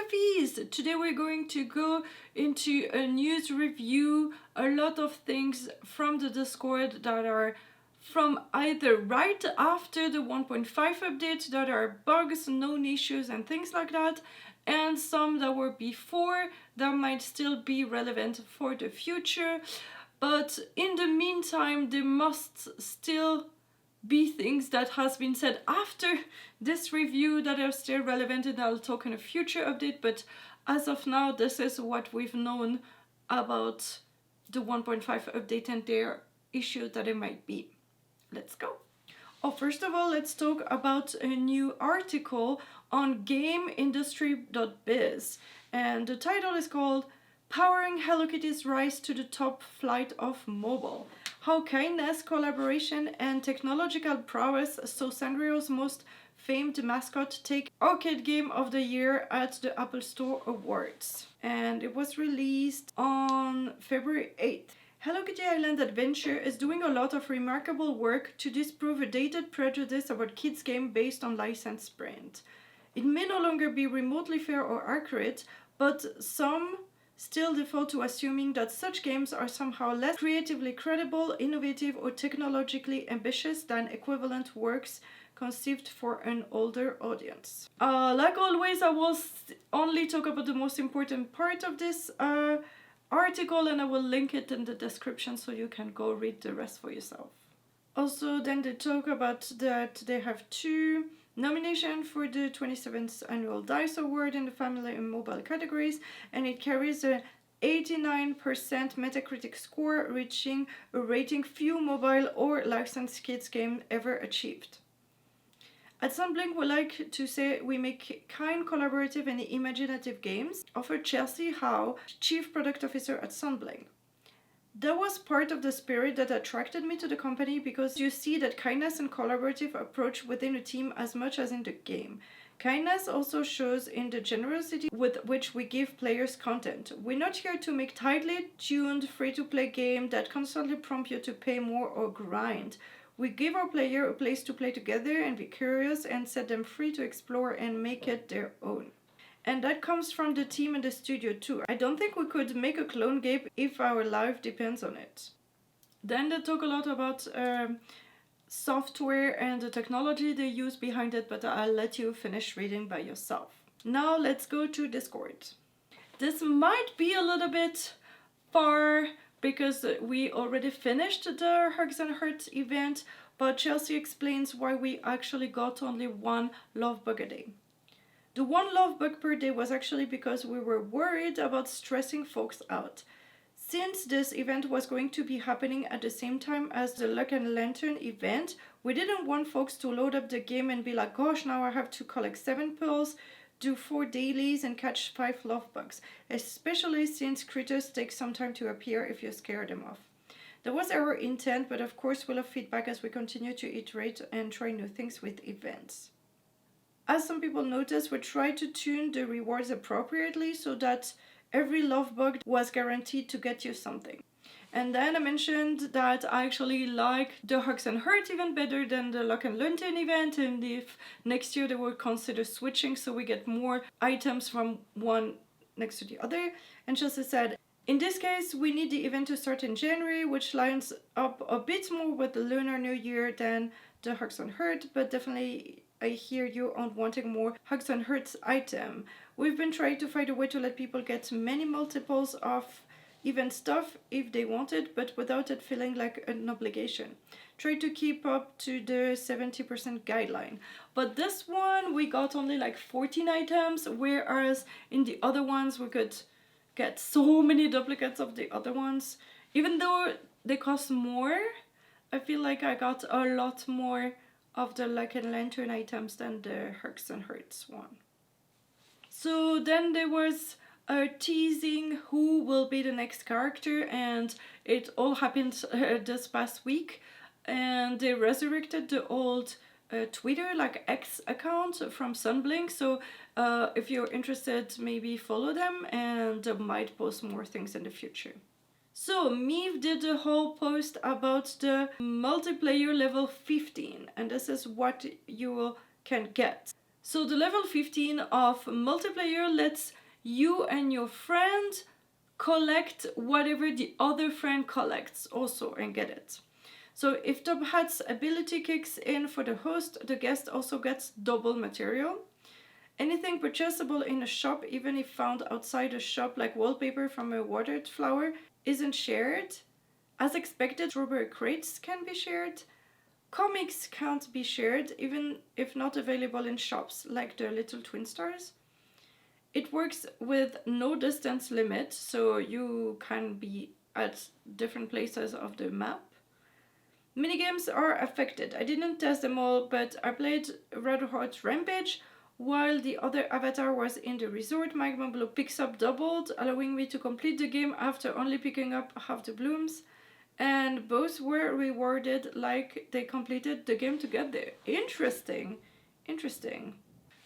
Fluffies! Today we're going to go into a news review, a lot of things from the Discord that are from either right after the 1.5 update that are bugs, known issues and things like that, and some that were before that might still be relevant for the future. But in the meantime, there must still be things that has been said after this review that are still relevant, and I'll talk in a future update, but as of now this is what we've known about the 1.5 update and their issues that it might be. Let's go. Oh, first of all, let's talk about a new article on GameIndustry.biz, and the title is called Powering Hello Kitty's Rise to the Top Flight of Mobile. How kindness, collaboration, and technological prowess saw Sanrio's most famed mascot take Arcade Game of the Year at the Apple Store Awards. And it was released on February 8th. Hello Kitty Island Adventure is doing a lot of remarkable work to disprove a dated prejudice about kids' game based on licensed brand. It may no longer be remotely fair or accurate, but some still default to assuming that such games are somehow less creatively credible, innovative, or technologically ambitious than equivalent works conceived for an older audience. Like always, I will only talk about the most important part of this article, and I will link it in the description so you can go read the rest for yourself. Also, then they talk about that they have 2 nominations for the 27th Annual DICE Award in the Family and Mobile categories, and it carries a 89% Metacritic score, reaching a rating few mobile or licensed kids game ever achieved. At Sunblink, we like to say we make kind, collaborative and imaginative games, offered Chelsea Howe, Chief Product Officer at Sunblink. That was part of the spirit that attracted me to the company, because you see that kindness and collaborative approach within a team as much as in the game. Kindness also shows in the generosity with which we give players content. We're not here to make tightly tuned free-to-play game that constantly prompt you to pay more or grind. We give our player a place to play together and be curious and set them free to explore and make it their own. And that comes from the team in the studio too. I don't think we could make a clone game if our life depends on it. Then they talk a lot about software and the technology they use behind it, but I'll let you finish reading by yourself. Now let's go to Discord. This might be a little bit far because we already finished the Hugs and Hearts event, but Chelsea explains why we actually got only 1 love bug a day. The 1 love bug per day was actually because we were worried about stressing folks out. Since this event was going to be happening at the same time as the Luck and Lantern event, we didn't want folks to load up the game and be like, gosh, now I have to collect 7 pills, do 4 dailies and catch 5 love bugs, especially since critters take some time to appear if you scare them off. That was our intent, but of course we'll have feedback as we continue to iterate and try new things with events. As some people noticed, we tried to tune the rewards appropriately so that every love bug was guaranteed to get you something. And then I mentioned that I actually like the Hugs and Hearts even better than the Luck and Lantern event, and if next year they will consider switching so we get more items from one next to the other. And Chelsea said, in this case, we need the event to start in January, which lines up a bit more with the Lunar New Year than the Hugs and Hearts, but definitely I hear you on wanting more Hugs and Hearts item. We've been trying to find a way to let people get many multiples of event stuff if they want it, but without it feeling like an obligation. Try to keep up to the 70% guideline. But this one, we got only like 14 items, whereas in the other ones we could get so many duplicates of the other ones. Even though they cost more, I feel like I got a lot more of the Luck and Lantern items than the Hugs and Hearts one. So then there was a teasing who will be the next character, and it all happened this past week, and they resurrected the old Twitter, like X account from Sunblink, so if you're interested, maybe follow them and they might post more things in the future. So Meave did a whole post about the multiplayer level 15, and this is what you can get. So the level 15 of multiplayer lets you and your friend collect whatever the other friend collects also and get it. So if Top Hat's ability kicks in for the host, the guest also gets double material. Anything purchasable in a shop, even if found outside a shop, like wallpaper from a watered flower, isn't shared. As expected, strawberry crates can be shared. Comics can't be shared, even if not available in shops, like the Little Twin Stars. It works with no distance limit, so you can be at different places of the map. Minigames are affected. I didn't test them all, but I played Red Hot Rampage while the other avatar was in the resort. Magma Blow picks up doubled, allowing me to complete the game after only picking up half the blooms. And both were rewarded like they completed the game together. Interesting.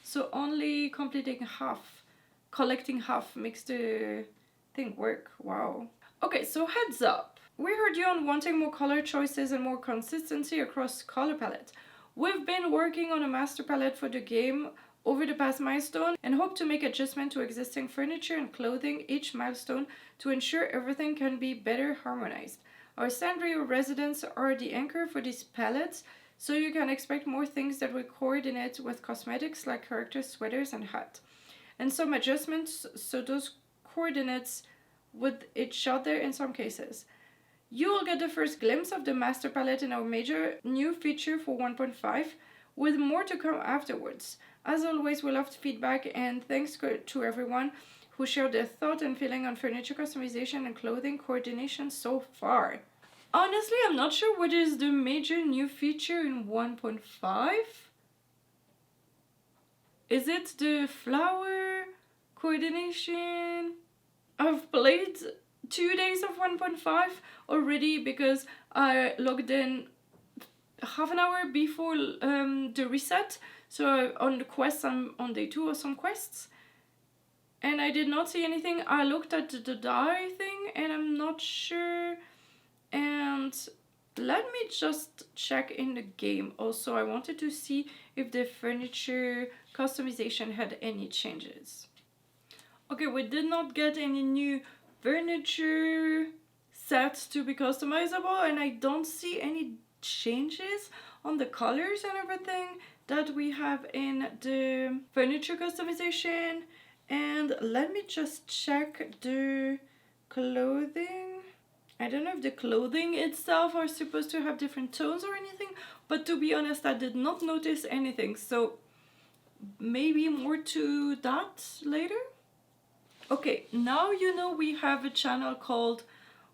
So only completing half, collecting half makes the thing work. Wow. Okay, so heads up. We heard you on wanting more color choices and more consistency across color palette. We've been working on a master palette for the game over the past milestone and hope to make adjustment to existing furniture and clothing each milestone to ensure everything can be better harmonized. Our Sanrio residents are the anchor for these palettes, so you can expect more things that we coordinate with cosmetics like character sweaters and hat. And some adjustments so those coordinates with each other in some cases. You will get the first glimpse of the master palette in our major new feature for 1.5, with more to come afterwards. As always, we loved feedback, and thanks to everyone who shared their thought and feeling on furniture customization and clothing coordination so far. Honestly, I'm not sure what is the major new feature in 1.5. Is it the flower coordination? I've played 2 days of 1.5 already because I logged in half an hour before the reset. So on the quests, I'm on day 2 of some quests. And I did not see anything. I looked at the die thing and I'm not sure. And let me just check in the game. Also, I wanted to see if the furniture customization had any changes. Okay, we did not get any new furniture sets to be customizable, and I don't see any changes on the colors and everything that we have in the furniture customization. And let me just check the clothing. I don't know if the clothing itself are supposed to have different tones or anything, but to be honest, I did not notice anything, so maybe more to that later. Okay, now you know we have a channel called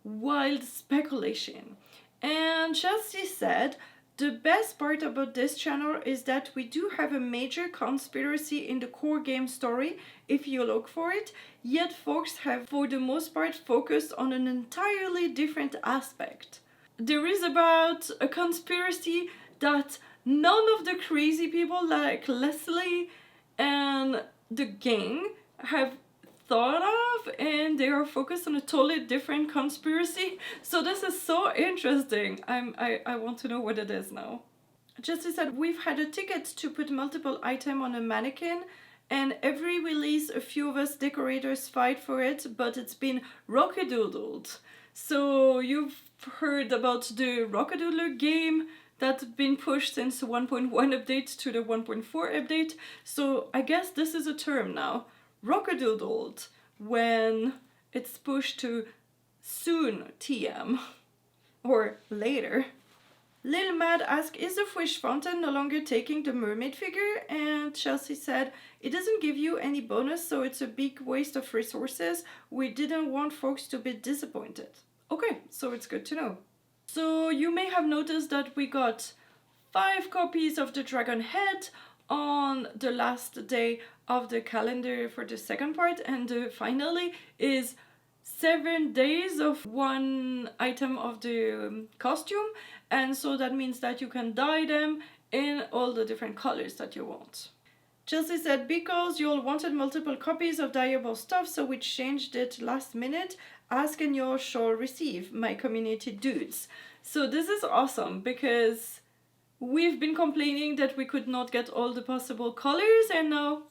Wild Speculation, and Chelsea said the best part about this channel is that we do have a major conspiracy in the core game story if you look for it, yet folks have for the most part focused on an entirely different aspect. There is about a conspiracy that none of the crazy people like Leslie and the gang have thought of, and they are focused on a totally different conspiracy. So this is so interesting. I want to know what it is now. Just as said, we've had a ticket to put multiple items on a mannequin, and every release a few of us decorators fight for it, but it's been rockadoodled. So you've heard about the rockadoodler game that's been pushed since the 1.1 update to the 1.4 update. So I guess this is a term now. Rockadoodled when it's pushed to soon TM or later. Lil Mad asked, is the Fish Fountain no longer taking the mermaid figure? And Chelsea said, it doesn't give you any bonus, so it's a big waste of resources. We didn't want folks to be disappointed. Okay, so it's good to know. So you may have noticed that we got 5 copies of the dragon head on the last day of the calendar for the second part, and finally is 7 days of one item of the costume, and so that means that you can dye them in all the different colors that you want. Chelsea said, because you all wanted multiple copies of dyeable stuff, so we changed it last minute. Ask and you shall receive, my community dudes. So this is awesome because we've been complaining that we could not get all the possible colors, and now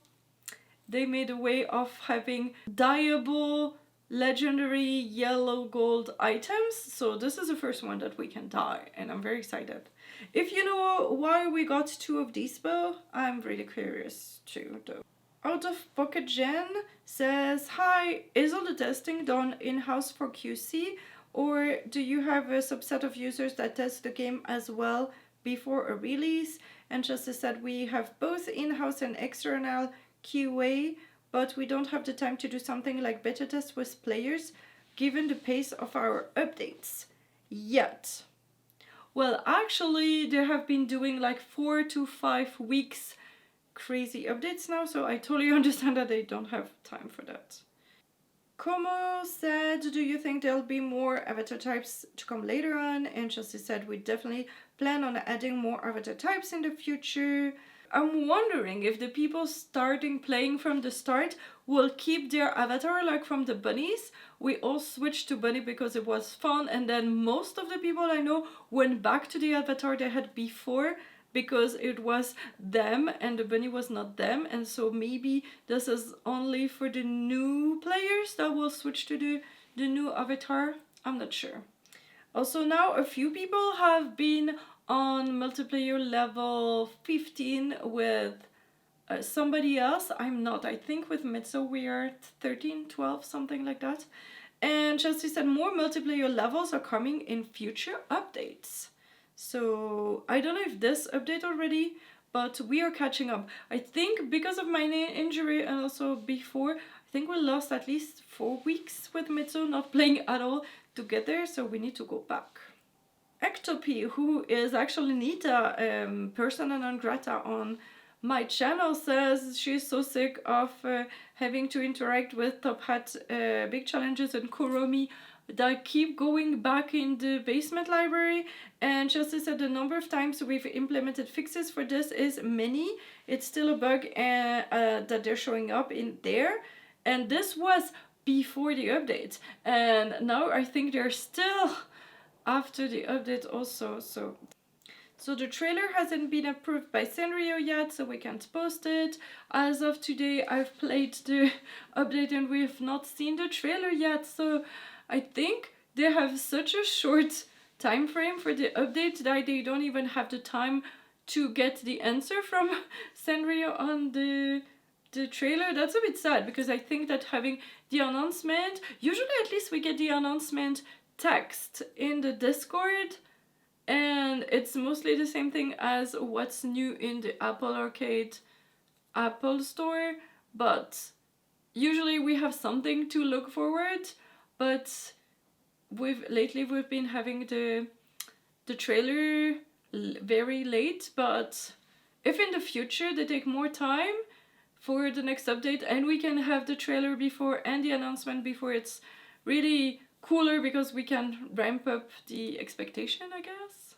they made a way of having dyeable legendary yellow gold items. So this is the first one that we can dye, and I'm very excited. If you know why we got 2 of these though, I'm really curious too though. Out of Pocket Jen says, hi, is all the testing done in-house for QC, or do you have a subset of users that test the game as well before a release? And just as said, we have both in-house and external QA, but we don't have the time to do something like beta tests with players given the pace of our updates yet. Well, actually, they have been doing like 4 to 5 weeks crazy updates now, so I totally understand that they don't have time for that. Como said, do you think there'll be more avatar types to come later on? And Chelsea said, we definitely plan on adding more avatar types in the future. I'm wondering if the people starting playing from the start will keep their avatar like from the bunnies. We all switched to bunny because it was fun, and then most of the people I know went back to the avatar they had before because it was them and the bunny was not them, and so maybe this is only for the new players that will switch to the new avatar. I'm not sure. Also, now a few people have been on multiplayer level 15 with somebody else. I'm not. I think with Mitsu we are 13, 12, something like that. And Chelsea said more multiplayer levels are coming in future updates. So I don't know if this update already, but we are catching up. I think because of my injury and also before, I think we lost at least 4 weeks with Mitsu not playing at all together, so we need to go back. Ectopy, who is actually Nita, persona non grata on my channel, says she's so sick of having to interact with Top Hat big challenges and Kuromi that keep going back in the basement library, and Chelsea said the number of times we've implemented fixes for this is many. It's still a bug that they're showing up in there, and this was before the update, and now I think they're still after the update also. So the trailer hasn't been approved by Sanrio yet, so we can't post it. As of today, I've played the update and we have not seen the trailer yet, so I think they have such a short time frame for the update that they don't even have the time to get the answer from Sanrio on the trailer. That's a bit sad, because I think that having the announcement, usually at least we get the announcement text in the Discord, and it's mostly the same thing as what's new in the Apple Arcade Apple Store, but usually we have something to look forward. But lately we've been having the trailer very late, but if in the future they take more time for the next update and we can have the trailer before and the announcement before, it's really cooler because we can ramp up the expectation, I guess.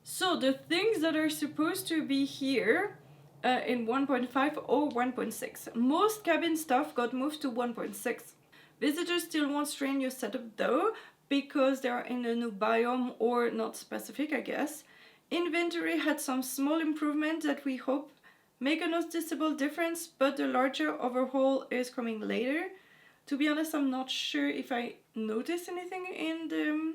So the things that are supposed to be here in 1.5 or 1.6. Most cabin stuff got moved to 1.6. Visitors still won't strain your setup though, because they are in a new biome or not specific, I guess. Inventory had some small improvements that we hope make a noticeable difference, but the larger overhaul is coming later. To be honest, I'm not sure if I noticed anything in the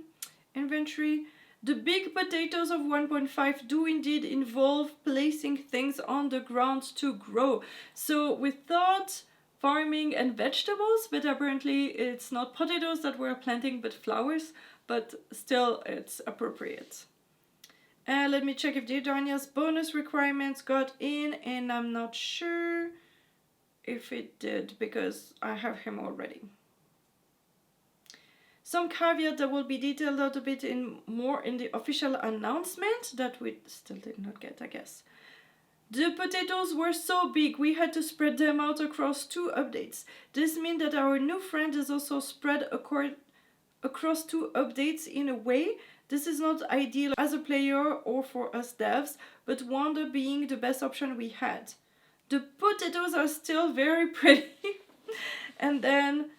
inventory. The big potatoes of 1.5 do indeed involve placing things on the ground to grow. So we thought farming and vegetables, but apparently it's not potatoes that we're planting but flowers, but still it's appropriate. Let me check if Daniel's bonus requirements got in, and I'm not sure if it did because I have him already. Some caveat that will be detailed out a bit more in the official announcement that we still did not get, I guess. The potatoes were so big we had to spread them out across 2 updates. This means that our new friend is also spread across 2 updates in a way. This is not ideal as a player or for us devs, but wound up being the best option we had. The potatoes are still very pretty. And then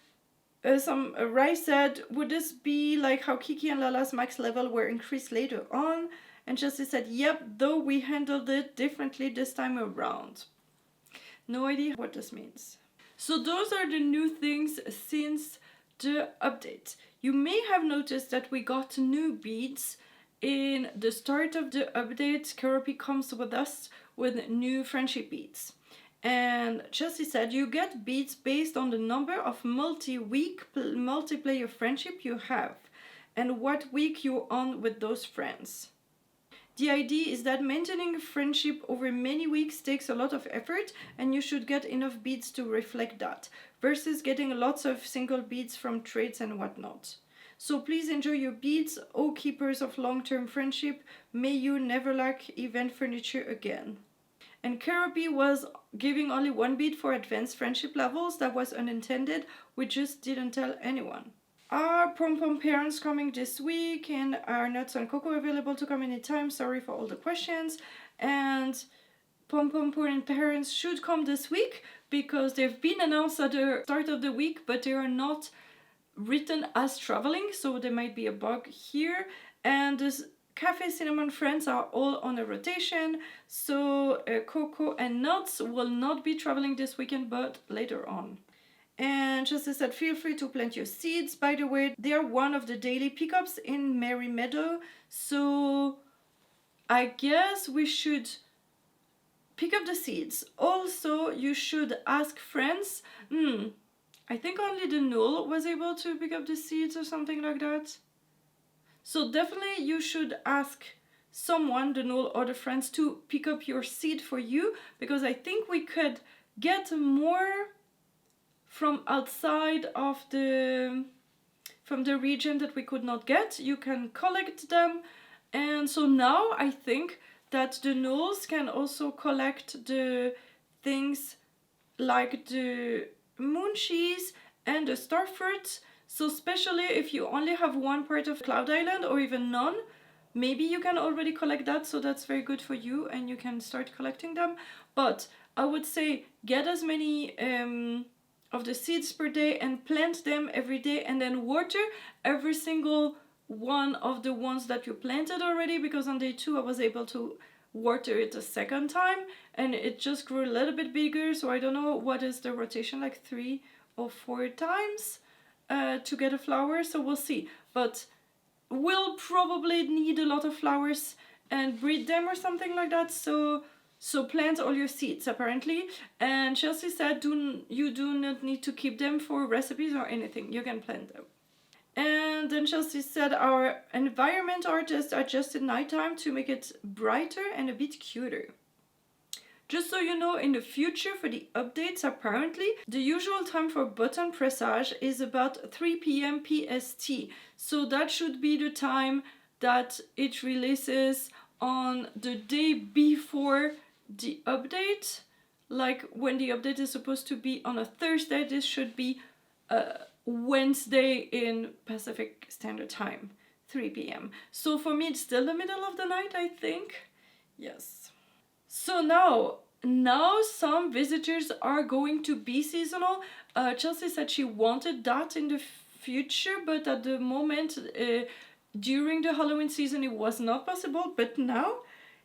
Rai said, would this be like how Kiki and Lala's max level were increased later on? And Chelsea said, yep, though we handled it differently this time around. No idea what this means. So those are the new things since the update. You may have noticed that we got new beads in the start of the update. Kawaii comes with us with new friendship beads. And Chelsea said you get beads based on the number of multi-week multiplayer friendship you have and what week you're on with those friends. The idea is that maintaining a friendship over many weeks takes a lot of effort, and you should get enough beads to reflect that, versus getting lots of single beads from trades and whatnot. So please enjoy your beads, O keepers of long-term friendship. May you never lack event furniture again. And Kawaii was giving only one bead for advanced friendship levels. That was unintended. We just didn't tell anyone. Are Pom Pom parents coming this week? And are Nuts and Coco available to come anytime? Sorry for all the questions. And Pom Pom parents should come this week because they've been announced at the start of the week, but they are not written as traveling, so there might be a bug here. And the Cafe Cinnamon friends are all on a rotation, so Coco and Nuts will not be traveling this weekend, but later on. And Chelsea said, feel free to plant your seeds. By the way, they are one of the daily pickups in Merry Meadow. So I guess we should pick up the seeds. Also, you should ask friends. I think only the Null was able to pick up the seeds or something like that. So definitely you should ask someone, the Null or the friends, to pick up your seed for you. Because I think we could get more from outside of from the region that we could not get. You can collect them, and so now I think that the Nulls can also collect the things like the moon cheese and the starfruit. So especially if you only have one part of Cloud Island or even none, maybe you can already collect that, so that's very good for you and you can start collecting them. But I would say get as many of the seeds per day and plant them every day, and then water every single one of the ones that you planted already, because on day 2 I was able to water it a second time and it just grew a little bit bigger. So I don't know what is the rotation, like 3 or 4 times to get a flower, so we'll see. But we'll probably need a lot of flowers and breed them or something like that, so plant all your seeds apparently. And Chelsea said you do not need to keep them for recipes or anything, you can plant them. And then Chelsea said our environment artist adjusted nighttime to make it brighter and a bit cuter. Just so you know, in the future for the updates, apparently the usual time for button pressage is about 3 p.m. PST. So that should be the time that it releases on the day before the update. Like when the update is supposed to be on a Thursday, this should be Wednesday in Pacific Standard Time, 3 p.m. So for me it's still the middle of the night, I think. Yes. So now some visitors are going to be seasonal. Chelsea said she wanted that in the future, but at the moment during the Halloween season it was not possible. But now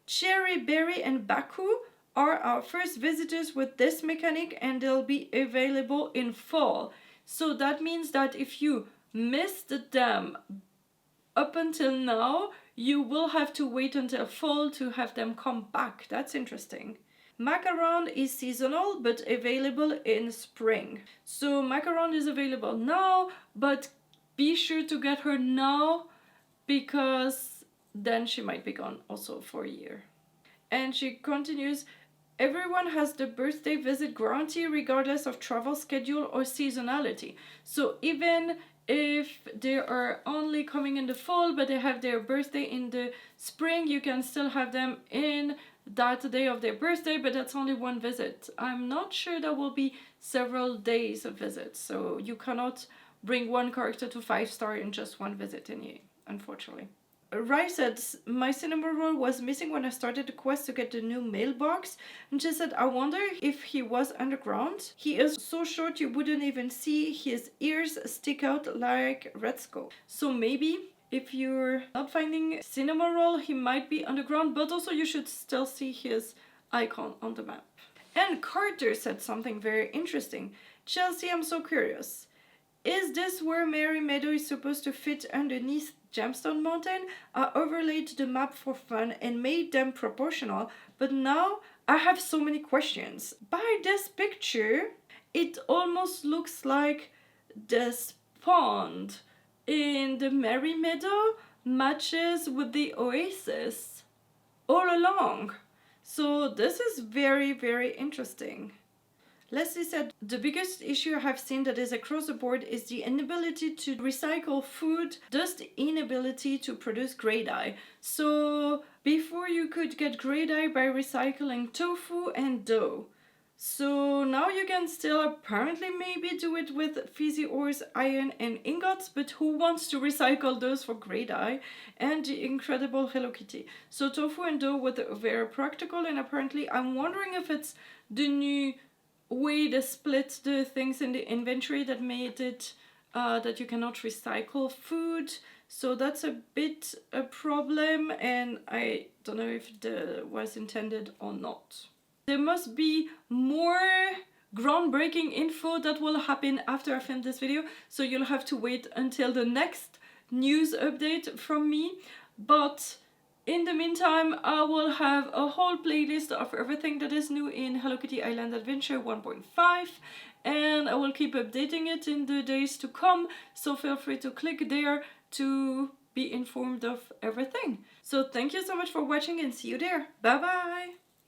Cherry, Berry and Baku are our first visitors with this mechanic, and they'll be available in fall. So that means that if you missed them up until now, you will have to wait until fall to have them come back. That's interesting. Macaron is seasonal but available in spring. So Macaron is available now, but be sure to get her now because then she might be gone also for a year. And she continues, everyone has the birthday visit guarantee regardless of travel schedule or seasonality. So even if they are only coming in the fall but they have their birthday in the spring, you can still have them in that day of their birthday, but that's only one visit. I'm not sure there will be several days of visits, so you cannot bring one character to 5-star in just one visit, unfortunately. Rai said, my cinnamon roll was missing when I started the quest to get the new mailbox. And she said, I wonder if he was underground. He is so short you wouldn't even see his ears stick out like Red Skull. So maybe If you're not finding Cinnamon Roll, he might be underground, but also you should still see his icon on the map. And Carter said something very interesting. Chelsea, I'm so curious. Is this where Merry Meadow is supposed to fit underneath Gemstone Mountain? I overlaid the map for fun and made them proportional, but now I have so many questions. By this picture, it almost looks like this pond in the Merry Meadow matches with the oasis all along. So this is very, very interesting. Leslie said, the biggest issue I have seen that is across the board is the inability to recycle food, thus the inability to produce grey dye. So before you could get grey dye by recycling tofu and dough. So now you can still apparently maybe do it with fizzy ores, iron and ingots, but who wants to recycle those for grey dye? And the incredible Hello Kitty. So tofu and dough were very practical, and apparently I'm wondering if it's the new way they split the things in the inventory that made it that you cannot recycle food. So that's a bit a problem, and I don't know if that was intended or not. There must be more groundbreaking info that will happen after I film this video, so you'll have to wait until the next news update from me. But in the meantime, I will have a whole playlist of everything that is new in Hello Kitty Island Adventure 1.5, and I will keep updating it in the days to come, so feel free to click there to be informed of everything. So thank you so much for watching, and see you there. Bye bye!